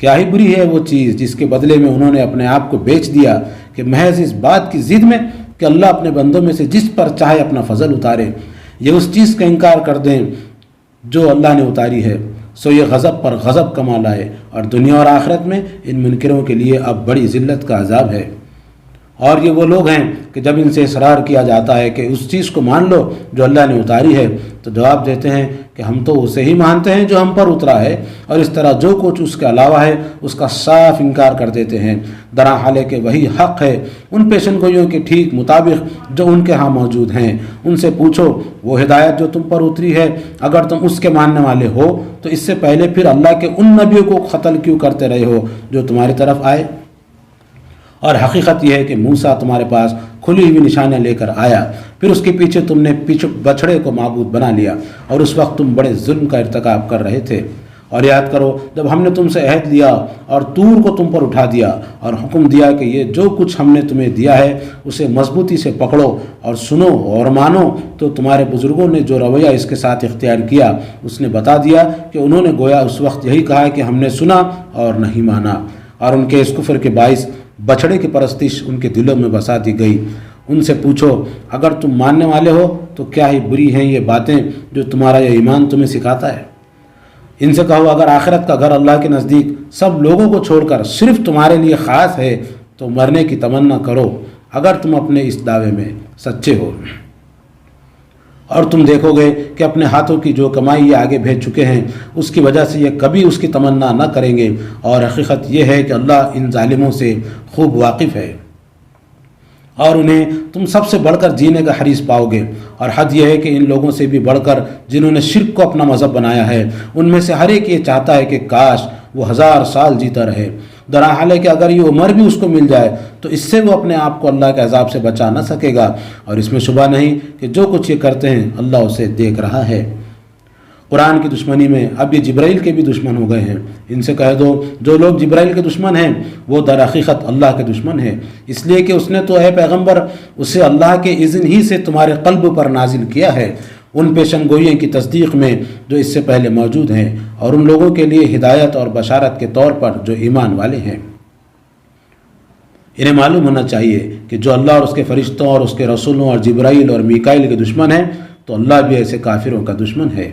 کیا ہی بری ہے وہ چیز جس کے بدلے میں انہوں نے اپنے آپ کو بیچ دیا کہ محض اس بات کی ضد میں کہ اللہ اپنے بندوں میں سے جس پر چاہے اپنا فضل اتارے، یہ اس چیز کا انکار کر دیں جو اللہ نے اتاری ہے، سو یہ غضب پر غضب کما لائے، اور دنیا اور آخرت میں ان منکروں کے لیے اب بڑی ذلت کا عذاب ہے۔ اور یہ وہ لوگ ہیں کہ جب ان سے اصرار کیا جاتا ہے کہ اس چیز کو مان لو جو اللہ نے اتاری ہے تو جواب دیتے ہیں کہ ہم تو اسے ہی مانتے ہیں جو ہم پر اترا ہے، اور اس طرح جو کچھ اس کے علاوہ ہے اس کا صاف انکار کر دیتے ہیں، درا حال ہے کہ وہی حق ہے ان پیشن گوئیوں کے ٹھیک مطابق جو ان کے ہاں موجود ہیں۔ ان سے پوچھو وہ ہدایت جو تم پر اتری ہے اگر تم اس کے ماننے والے ہو تو اس سے پہلے پھر اللہ کے ان نبیوں کو قتل کیوں کرتے رہے ہو جو تمہاری طرف آئے؟ اور حقیقت یہ ہے کہ موسیٰ تمہارے پاس کھلی ہوئی نشانیاں لے کر آیا، پھر اس کے پیچھے تم نے بچھڑے کو معبود بنا لیا، اور اس وقت تم بڑے ظلم کا ارتکاب کر رہے تھے۔ اور یاد کرو جب ہم نے تم سے عہد لیا اور طور کو تم پر اٹھا دیا اور حکم دیا کہ یہ جو کچھ ہم نے تمہیں دیا ہے اسے مضبوطی سے پکڑو اور سنو اور مانو، تو تمہارے بزرگوں نے جو رویہ اس کے ساتھ اختیار کیا اس نے بتا دیا کہ انہوں نے گویا اس وقت یہی کہا کہ ہم نے سنا اور نہیں مانا، اور ان کے اس کفر کے باعث بچھڑے کی پرستش ان کے دلوں میں بسا دی گئی۔ ان سے پوچھو اگر تم ماننے والے ہو تو کیا ہی بری ہیں یہ باتیں جو تمہارا یہ ایمان تمہیں سکھاتا ہے۔ ان سے کہو اگر آخرت کا گھر اللہ کے نزدیک سب لوگوں کو چھوڑ کر صرف تمہارے لیے خاص ہے تو مرنے کی تمنا کرو اگر تم اپنے اس دعوے میں سچے ہو۔ اور تم دیکھو گے کہ اپنے ہاتھوں کی جو کمائی یہ آگے بھیج چکے ہیں اس کی وجہ سے یہ کبھی اس کی تمنا نہ کریں گے، اور حقیقت یہ ہے کہ اللہ ان ظالموں سے خوب واقف ہے، اور انہیں تم سب سے بڑھ کر جینے کا حریص پاؤ گے۔ اور حد یہ ہے کہ ان لوگوں سے بھی بڑھ کر جنہوں نے شرک کو اپنا مذہب بنایا ہے ان میں سے ہر ایک یہ چاہتا ہے کہ کاش وہ 1000 سال جیتا رہے، درا حال ہے کہ اگر یہ عمر بھی اس کو مل جائے تو اس سے وہ اپنے آپ کو اللہ کے عذاب سے بچا نہ سکے گا، اور اس میں شبہ نہیں کہ جو کچھ یہ کرتے ہیں اللہ اسے دیکھ رہا ہے۔ قرآن کی دشمنی میں اب یہ جبرائیل کے بھی دشمن ہو گئے ہیں۔ ان سے کہہ دو جو لوگ جبرائیل کے دشمن ہیں وہ در حقیقت اللہ کے دشمن ہیں، اس لیے کہ اس نے تو اے پیغمبر اسے اللہ کے اذن ہی سے تمہارے قلب پر نازل کیا ہے، ان پیشن گوئیوں کی تصدیق میں جو اس سے پہلے موجود ہیں، اور ان لوگوں کے لیے ہدایت اور بشارت کے طور پر جو ایمان والے ہیں۔ انہیں معلوم ہونا چاہیے کہ جو اللہ اور اس کے فرشتوں اور اس کے رسولوں اور جبرائیل اور میکائیل کے دشمن ہیں تو اللہ بھی ایسے کافروں کا دشمن ہے۔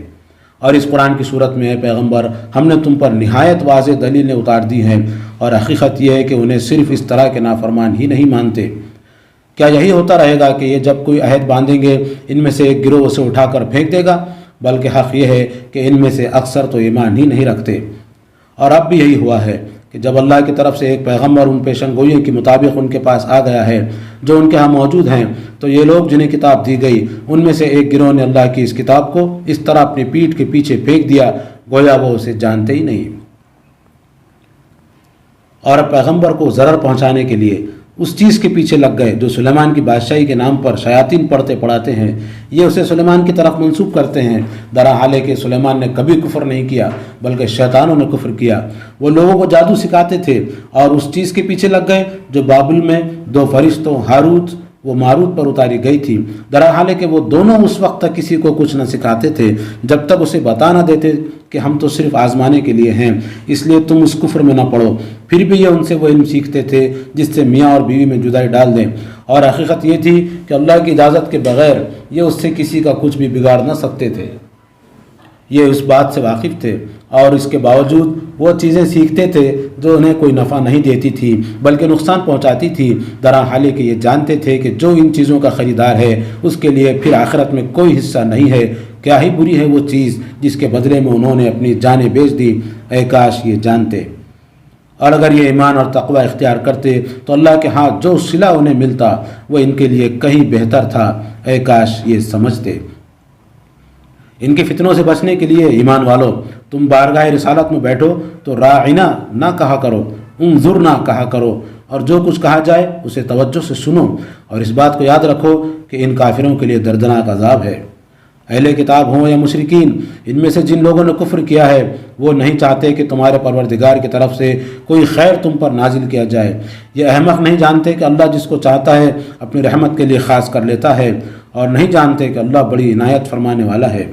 اور اس قرآن کی صورت میں اے پیغمبر ہم نے تم پر نہایت واضح دلیلیں اتار دی ہیں، اور حقیقت یہ ہے کہ انہیں صرف اس طرح کے نافرمان ہی نہیں مانتے۔ کیا یہی ہوتا رہے گا کہ یہ جب کوئی عہد باندھیں گے ان میں سے ایک گروہ اسے اٹھا کر پھینک دے گا؟ بلکہ حق یہ ہے کہ ان میں سے اکثر تو ایمان ہی نہیں رکھتے۔ اور اب بھی یہی ہوا ہے کہ جب اللہ کی طرف سے ایک پیغمبر ان پیشن گوئیوں کے مطابق ان کے پاس آ گیا ہے جو ان کے ہاں موجود ہیں، تو یہ لوگ جنہیں کتاب دی گئی ان میں سے ایک گروہ نے اللہ کی اس کتاب کو اس طرح اپنی پیٹھ کے پیچھے پھینک دیا گویا وہ اسے جانتے ہی نہیں، اور پیغمبر کو ضرر پہنچانے کے لیے اس چیز کے پیچھے لگ گئے جو سلیمان کی بادشاہی کے نام پر شیاطین پڑھتے پڑھاتے ہیں، یہ اسے سلیمان کی طرف منسوب کرتے ہیں، درا حال ہے کہ سلیمان نے کبھی کفر نہیں کیا بلکہ شیطانوں نے کفر کیا۔ وہ لوگوں کو جادو سکھاتے تھے اور اس چیز کے پیچھے لگ گئے جو بابل میں 2 فرشتوں ہاروت و ماروت پر اتاری گئی تھی، درا حال ہے کہ وہ دونوں اس وقت تک کسی کو کچھ نہ سکھاتے تھے جب تک اسے بتا نہ دیتے کہ ہم تو صرف آزمانے کے لیے ہیں، اس لیے تم اس کفر میں نہ پڑو۔ پھر بھی یہ ان سے وہ علم سیکھتے تھے جس سے میاں اور بیوی میں جدائی ڈال دیں، اور حقیقت یہ تھی کہ اللہ کی اجازت کے بغیر یہ اس سے کسی کا کچھ بھی بگاڑ نہ سکتے تھے۔ یہ اس بات سے واقف تھے اور اس کے باوجود وہ چیزیں سیکھتے تھے جو انہیں کوئی نفع نہیں دیتی تھی بلکہ نقصان پہنچاتی تھی، درا حال ہے کہ یہ جانتے تھے کہ جو ان چیزوں کا خریدار ہے اس کے لیے پھر آخرت میں کوئی حصہ نہیں ہے، کیا ہی بری ہے وہ چیز جس کے بدلے میں انہوں نے اپنی جانیں بیچ دی، اے کاش یہ جانتے۔ اور اگر یہ ایمان اور تقوی اختیار کرتے تو اللہ کے ہاں جو صلہ انہیں ملتا وہ ان کے لیے کہیں بہتر تھا، اے کاش یہ سمجھتے۔ ان کے فتنوں سے بچنے کے لیے ایمان والو، تم بارگاہ رسالت میں بیٹھو تو راعنا نہ کہا کرو، انظرنا کہا کرو، اور جو کچھ کہا جائے اسے توجہ سے سنو، اور اس بات کو یاد رکھو کہ ان کافروں کے لیے دردناک عذاب ہے۔ اہل کتاب ہوں یا مشرکین، ان میں سے جن لوگوں نے کفر کیا ہے وہ نہیں چاہتے کہ تمہارے پروردگار کی طرف سے کوئی خیر تم پر نازل کیا جائے۔ یہ احمق نہیں جانتے کہ اللہ جس کو چاہتا ہے اپنی رحمت کے لیے خاص کر لیتا ہے، اور نہیں جانتے کہ اللہ بڑی عنایت فرمانے والا ہے۔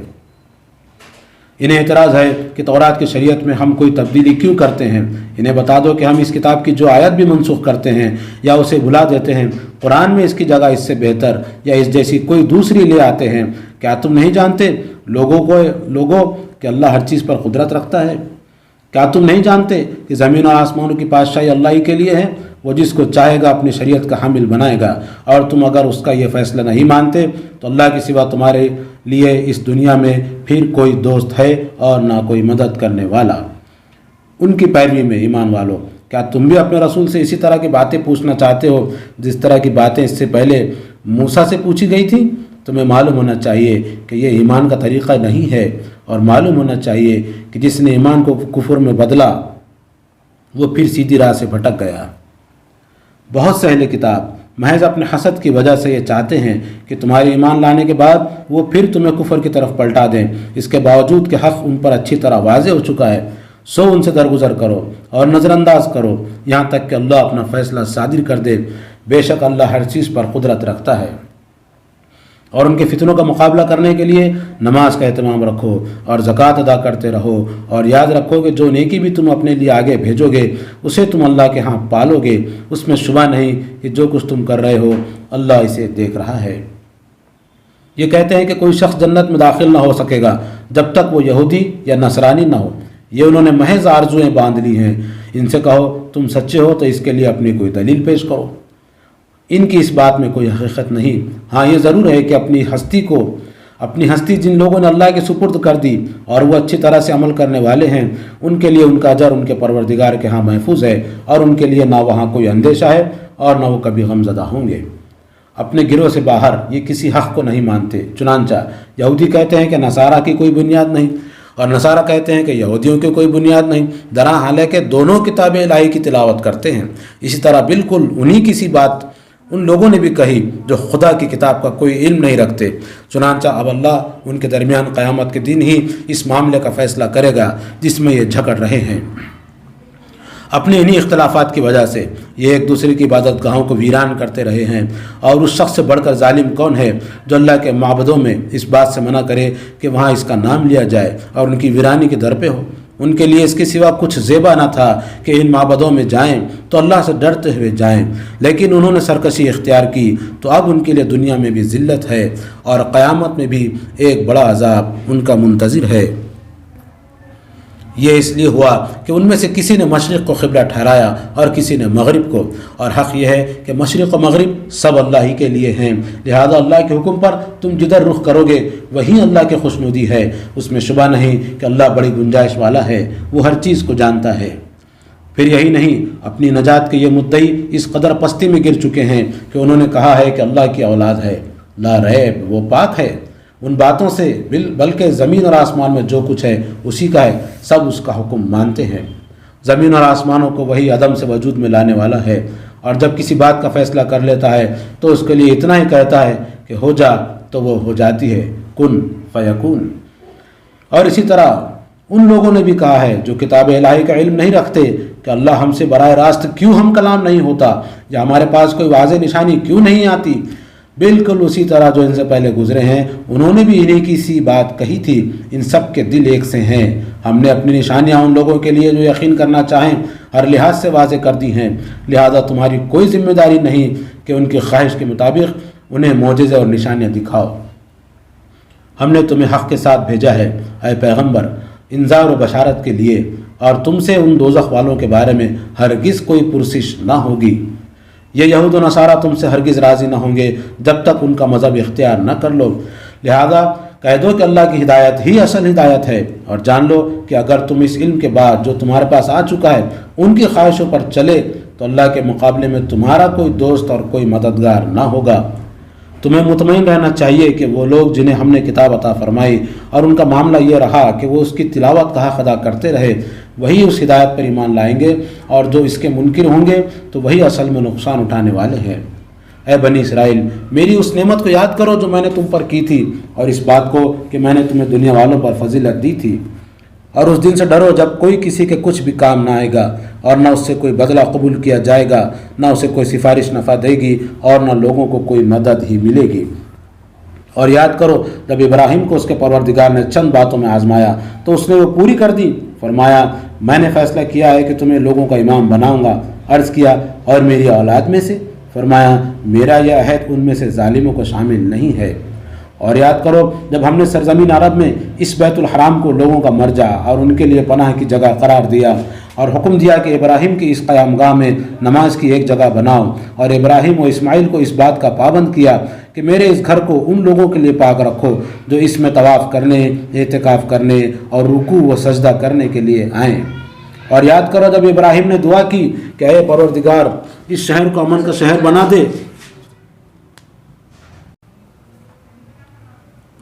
انہیں اعتراض ہے کہ تورات کی شریعت میں ہم کوئی تبدیلی کیوں کرتے ہیں؟ انہیں بتا دو کہ ہم اس کتاب کی جو آیت بھی منسوخ کرتے ہیں یا اسے بھلا دیتے ہیں، قرآن میں اس کی جگہ اس سے بہتر یا اس جیسی کوئی دوسری لے آتے ہیں۔ کیا تم نہیں جانتے لوگوں کہ اللہ ہر چیز پر قدرت رکھتا ہے؟ کیا تم نہیں جانتے کہ زمین و آسمانوں کی بادشاہی اللہ ہی کے لیے ہے؟ وہ جس کو چاہے گا اپنی شریعت کا حامل بنائے گا، اور تم اگر اس کا یہ فیصلہ نہیں مانتے تو اللہ کے سوا تمہارے لیے اس دنیا میں پھر کوئی دوست ہے اور نہ کوئی مدد کرنے والا۔ ان کی پیروی میں ایمان والو، کیا تم بھی اپنے رسول سے اسی طرح کی باتیں پوچھنا چاہتے ہو جس طرح کی باتیں اس سے پہلے موسیٰ سے پوچھی گئی تھیں؟ تمہیں معلوم ہونا چاہیے کہ یہ ایمان کا طریقہ نہیں ہے، اور معلوم ہونا چاہیے کہ جس نے ایمان کو کفر میں بدلا وہ پھر سیدھی راہ سے بھٹک گیا۔ بہت سے اہل کتاب محض اپنے حسد کی وجہ سے یہ چاہتے ہیں کہ تمہارے ایمان لانے کے بعد وہ پھر تمہیں کفر کی طرف پلٹا دیں، اس کے باوجود کہ حق ان پر اچھی طرح واضح ہو چکا ہے۔ سو ان سے درگزر کرو اور نظر انداز کرو یہاں تک کہ اللہ اپنا فیصلہ صادر کر دے، بے شک اللہ ہر چیز پر قدرت رکھتا ہے۔ اور ان کے فتنوں کا مقابلہ کرنے کے لیے نماز کا اہتمام رکھو اور زکوٰۃ ادا کرتے رہو، اور یاد رکھو کہ جو نیکی بھی تم اپنے لیے آگے بھیجو گے اسے تم اللہ کے ہاں پالو گے، اس میں شبہ نہیں کہ جو کچھ تم کر رہے ہو اللہ اسے دیکھ رہا ہے۔ یہ کہتے ہیں کہ کوئی شخص جنت میں داخل نہ ہو سکے گا جب تک وہ یہودی یا نصرانی نہ ہو، یہ انہوں نے محض آرزوئیں باندھ لی ہیں۔ ان سے کہو تم سچے ہو تو اس کے لیے اپنی کوئی دلیل پیش کرو۔ ان کی اس بات میں کوئی حقیقت نہیں، ہاں یہ ضرور ہے کہ اپنی ہستی جن لوگوں نے اللہ کے سپرد کر دی اور وہ اچھی طرح سے عمل کرنے والے ہیں، ان کے لیے ان کا اجر ان کے پروردگار کے ہاں محفوظ ہے، اور ان کے لیے نہ وہاں کوئی اندیشہ ہے اور نہ وہ کبھی غمزدہ ہوں گے۔ اپنے گروہ سے باہر یہ کسی حق کو نہیں مانتے، چنانچہ یہودی کہتے ہیں کہ نصارہ کی کوئی بنیاد نہیں، اور نصارہ کہتے ہیں کہ یہودیوں کی کوئی بنیاد نہیں، درا حالانکہ دونوں کتاب الہی کی تلاوت کرتے ہیں۔ اسی طرح بالکل انہی کی سی بات ان لوگوں نے بھی کہی جو خدا کی کتاب کا کوئی علم نہیں رکھتے، چنانچہ اب اللہ ان کے درمیان قیامت کے دن ہی اس معاملے کا فیصلہ کرے گا جس میں یہ جھگڑ رہے ہیں۔ اپنے انہی اختلافات کی وجہ سے یہ ایک دوسرے کی عبادت گاہوں کو ویران کرتے رہے ہیں، اور اس شخص سے بڑھ کر ظالم کون ہے جو اللہ کے معبدوں میں اس بات سے منع کرے کہ وہاں اس کا نام لیا جائے اور ان کی ویرانی کے در پہ ہو۔ ان کے لیے اس کے سوا کچھ زیبا نہ تھا کہ ان معبدوں میں جائیں تو اللہ سے ڈرتے ہوئے جائیں، لیکن انہوں نے سرکشی اختیار کی تو اب ان کے لیے دنیا میں بھی ذلت ہے اور قیامت میں بھی ایک بڑا عذاب ان کا منتظر ہے۔ یہ اس لیے ہوا کہ ان میں سے کسی نے مشرق کو قبلہ ٹھہرایا اور کسی نے مغرب کو، اور حق یہ ہے کہ مشرق و مغرب سب اللہ ہی کے لیے ہیں، لہذا اللہ کے حکم پر تم جدھر رخ کرو گے وہیں اللہ کی خوشنودی ہے، اس میں شبہ نہیں کہ اللہ بڑی گنجائش والا ہے، وہ ہر چیز کو جانتا ہے۔ پھر یہی نہیں، اپنی نجات کے یہ مدعی اس قدر پستی میں گر چکے ہیں کہ انہوں نے کہا ہے کہ اللہ کی اولاد ہے، لا ریب وہ پاک ہے ان باتوں سے، بلکہ زمین اور آسمان میں جو کچھ ہے اسی کا ہے، سب اس کا حکم مانتے ہیں۔ زمین اور آسمانوں کو وہی عدم سے وجود میں لانے والا ہے، اور جب کسی بات کا فیصلہ کر لیتا ہے تو اس کے لیے اتنا ہی کہتا ہے کہ ہو جا تو وہ ہو جاتی ہے، کن فیکون۔ اور اسی طرح ان لوگوں نے بھی کہا ہے جو کتاب الہی کا علم نہیں رکھتے کہ اللہ ہم سے براہ راست کیوں ہم کلام نہیں ہوتا، یا ہمارے پاس کوئی واضح نشانی کیوں نہیں آتی۔ بالکل اسی طرح جو ان سے پہلے گزرے ہیں انہوں نے بھی انہی کی سی بات کہی تھی، ان سب کے دل ایک سے ہیں۔ ہم نے اپنی نشانیاں ان لوگوں کے لیے جو یقین کرنا چاہیں ہر لحاظ سے واضح کر دی ہیں، لہذا تمہاری کوئی ذمہ داری نہیں کہ ان کی خواہش کے مطابق انہیں معجزے اور نشانیاں دکھاؤ۔ ہم نے تمہیں حق کے ساتھ بھیجا ہے اے پیغمبر، انذار و بشارت کے لیے، اور تم سے ان دوزخ والوں کے بارے میں ہرگز کوئی پرسش نہ ہوگی۔ یہ یہود و نصارہ تم سے ہرگز راضی نہ ہوں گے جب تک ان کا مذہب اختیار نہ کر لو، لہذا کہہ دو کہ اللہ کی ہدایت ہی اصل ہدایت ہے، اور جان لو کہ اگر تم اس علم کے بعد جو تمہارے پاس آ چکا ہے ان کی خواہشوں پر چلے تو اللہ کے مقابلے میں تمہارا کوئی دوست اور کوئی مددگار نہ ہوگا۔ تمہیں مطمئن رہنا چاہیے کہ وہ لوگ جنہیں ہم نے کتاب عطا فرمائی اور ان کا معاملہ یہ رہا کہ وہ اس کی تلاوت کا حق ادا کرتے رہے، وہی اس ہدایت پر ایمان لائیں گے، اور جو اس کے منکر ہوں گے تو وہی اصل میں نقصان اٹھانے والے ہیں۔ اے بنی اسرائیل، میری اس نعمت کو یاد کرو جو میں نے تم پر کی تھی، اور اس بات کو کہ میں نے تمہیں دنیا والوں پر فضیلت دی تھی، اور اس دن سے ڈرو جب کوئی کسی کے کچھ بھی کام نہ آئے گا، اور نہ اس سے کوئی بدلہ قبول کیا جائے گا، نہ اسے کوئی سفارش نفع دے گی، اور نہ لوگوں کو کوئی مدد ہی ملے گی۔ اور یاد کرو جب ابراہیم کو اس کے پروردگار نے چند باتوں میں آزمایا تو اس نے وہ پوری کر دی۔ فرمایا میں نے فیصلہ کیا ہے کہ تمہیں لوگوں کا امام بناؤں گا۔ عرض کیا اور میری اولاد میں سے؟ فرمایا میرا یہ عہد ان میں سے ظالموں کو شامل نہیں ہے۔ اور یاد کرو جب ہم نے سرزمین عرب میں اس بیت الحرام کو لوگوں کا مرجع اور ان کے لیے پناہ کی جگہ قرار دیا اور حکم دیا کہ ابراہیم کی اس قیام گاہ میں نماز کی ایک جگہ بناؤ، اور ابراہیم و اسماعیل کو اس بات کا پابند کیا کہ میرے اس گھر کو ان لوگوں کے لیے پاک رکھو جو اس میں طواف کرنے، اعتکاف کرنے اور رکوع و سجدہ کرنے کے لیے آئیں۔ اور یاد کرو جب ابراہیم نے دعا کی کہ اے پروردگار اس شہر کو امن کا شہر بنا دے،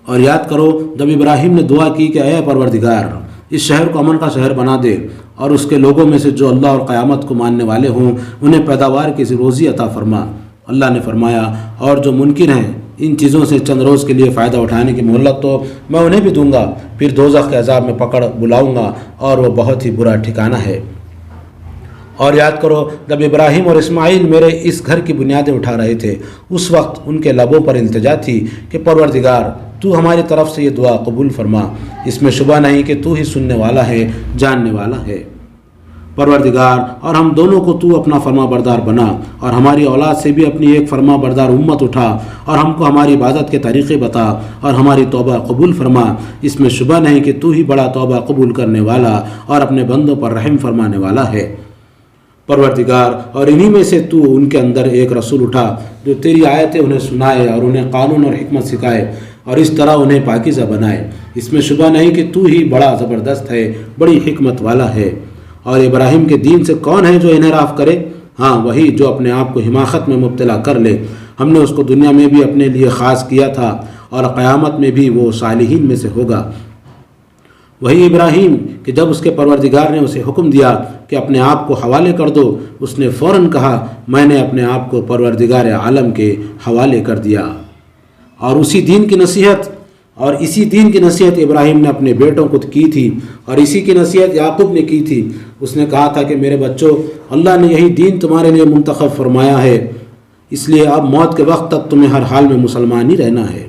اور یاد کرو جب ابراہیم نے دعا کی کہ اے پروردگار اس شہر کو امن کا شہر بنا دے، اور اس کے لوگوں میں سے جو اللہ اور قیامت کو ماننے والے ہوں انہیں پیداوار کی روزی عطا فرما۔ اللہ نے فرمایا اور جو منکر ہیں ان چیزوں سے چند روز کے لیے فائدہ اٹھانے کی مہلت تو میں انہیں بھی دوں گا، پھر دوزخ کے عذاب میں پکڑ بلاؤں گا، اور وہ بہت ہی برا ٹھکانہ ہے۔ اور یاد کرو جب ابراہیم اور اسماعیل میرے اس گھر کی بنیادیں اٹھا رہے تھے، اس وقت ان کے لبوں پر التجا تھی کہ پروردگار تو ہماری طرف سے یہ دعا قبول فرما، اس میں شبہ نہیں کہ تو ہی سننے والا ہے، جاننے والا ہے۔ پروردگار اور ہم دونوں کو تو اپنا فرما بردار بنا، اور ہماری اولاد سے بھی اپنی ایک فرما بردار امت اٹھا، اور ہم کو ہماری عبادت کے طریقے بتا، اور ہماری توبہ قبول فرما، اس میں شبہ نہیں کہ تو ہی بڑا توبہ قبول کرنے والا اور اپنے بندوں پر رحم فرمانے والا ہے۔ پروردگار اور انہی میں سے تو ان کے اندر ایک رسول اٹھا جو تیری آیتیں انہیں سنائے اور انہیں قانون اور حکمت سکھائے، اور اس طرح انہیں پاکیزہ بنائے، اس میں شبہ نہیں کہ تو ہی بڑا زبردست ہے، بڑی حکمت والا ہے۔ اور ابراہیم کے دین سے کون ہے جو انحراف کرے؟ ہاں وہی جو اپنے آپ کو حماقت میں مبتلا کر لے۔ ہم نے اس کو دنیا میں بھی اپنے لیے خاص کیا تھا، اور قیامت میں بھی وہ صالحین میں سے ہوگا۔ وہی ابراہیم کہ جب اس کے پروردگار نے اسے حکم دیا کہ اپنے آپ کو حوالے کر دو، اس نے فوراً کہا میں نے اپنے آپ کو پروردگار عالم کے حوالے کر دیا۔ اور اسی دین کی نصیحت ابراہیم نے اپنے بیٹوں کو کی تھی، اور اسی کی نصیحت یعقوب نے کی تھی۔ اس نے کہا تھا کہ میرے بچوں، اللہ نے یہی دین تمہارے لیے منتخب فرمایا ہے، اس لیے اب موت کے وقت تک تمہیں ہر حال میں مسلمان ہی رہنا ہے۔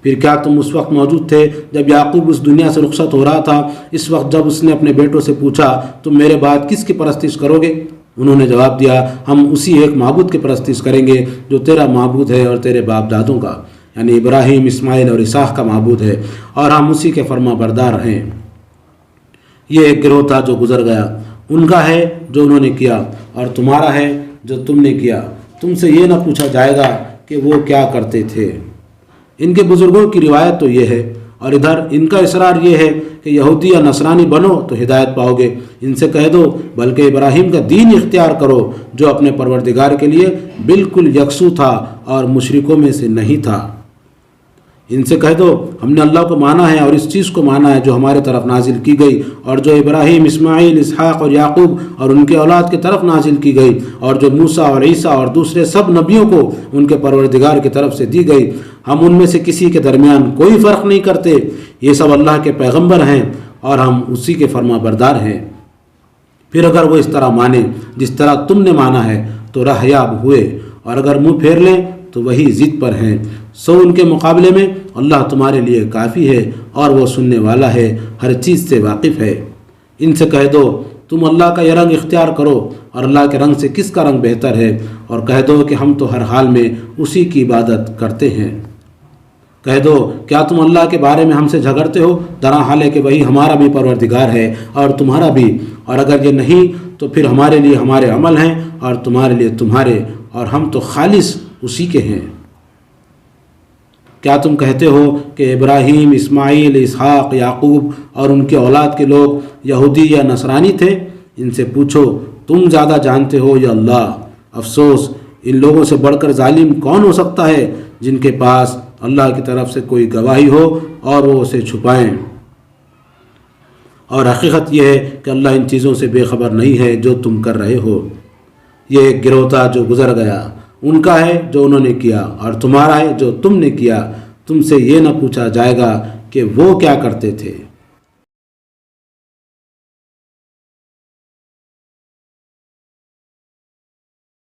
پھر کیا تم اس وقت موجود تھے جب یعقوب اس دنیا سے رخصت ہو رہا تھا، اس وقت جب اس نے اپنے بیٹوں سے پوچھا تم میرے بعد کس کی پرستش کرو گے؟ انہوں نے جواب دیا ہم اسی ایک معبود کی پرستش کریں گے جو تیرا معبود ہے اور تیرے باپ دادوں کا، یعنی ابراہیم، اسماعیل اور اسحاق کا معبود ہے، اور ہم اسی کے فرما بردار ہیں۔ یہ ایک گروہ تھا جو گزر گیا، ان کا ہے جو انہوں نے کیا، اور تمہارا ہے جو تم نے کیا۔ تم سے یہ نہ پوچھا جائے گا کہ وہ کیا کرتے تھے۔ ان کے بزرگوں کی روایت تو یہ ہے، اور ادھر ان کا اصرار یہ ہے کہ یہودی یا نصرانی بنو تو ہدایت پاؤ گے۔ ان سے کہہ دو بلکہ ابراہیم کا دین اختیار کرو جو اپنے پروردگار کے لیے بالکل یکسو تھا اور مشرکوں میں سے نہیں تھا۔ ان سے کہہ دو ہم نے اللہ کو مانا ہے اور اس چیز کو مانا ہے جو ہمارے طرف نازل کی گئی اور جو ابراہیم، اسماعیل، اسحاق اور یعقوب اور ان کے اولاد کی طرف نازل کی گئی، اور جو موسیٰ اور عیسیٰ اور دوسرے سب نبیوں کو ان کے پروردگار کی طرف سے دی گئی، ہم ان میں سے کسی کے درمیان کوئی فرق نہیں کرتے۔ یہ سب اللہ کے پیغمبر ہیں اور ہم اسی کے فرما بردار ہیں۔ پھر اگر وہ اس طرح مانے جس طرح تم نے مانا ہے تو راہ یاب ہوئے، اور اگر منہ پھیر لیں تو وہی ضد پر ہیں۔ سو ان کے مقابلے میں اللہ تمہارے لیے کافی ہے، اور وہ سننے والا ہے، ہر چیز سے واقف ہے۔ ان سے کہہ دو تم اللہ کا یہ رنگ اختیار کرو، اور اللہ کے رنگ سے کس کا رنگ بہتر ہے، اور کہہ دو کہ ہم تو ہر حال میں اسی کی عبادت کرتے ہیں۔ کہہ دو کیا تم اللہ کے بارے میں ہم سے جھگڑتے ہو، درا حال ہے کہ وہی ہمارا بھی پروردگار ہے اور تمہارا بھی، اور اگر یہ نہیں تو پھر ہمارے لیے ہمارے عمل ہیں اور تمہارے لیے تمہارے، اور ہم تو خالص اسی کے ہیں۔ کیا تم کہتے ہو کہ ابراہیم، اسماعیل، اسحاق، یعقوب اور ان کے اولاد کے لوگ یہودی یا نصرانی تھے؟ ان سے پوچھو تم زیادہ جانتے ہو یا اللہ؟ افسوس، ان لوگوں سے بڑھ کر ظالم کون ہو سکتا ہے جن کے پاس اللہ کی طرف سے کوئی گواہی ہو اور وہ اسے چھپائیں۔ اور حقیقت یہ ہے کہ اللہ ان چیزوں سے بے خبر نہیں ہے جو تم کر رہے ہو۔ یہ ایک گروہ تھا جو گزر گیا، ان کا ہے جو انہوں نے کیا، اور تمہارا ہے جو تم نے کیا۔ تم سے یہ نہ پوچھا جائے گا کہ وہ کیا کرتے تھے۔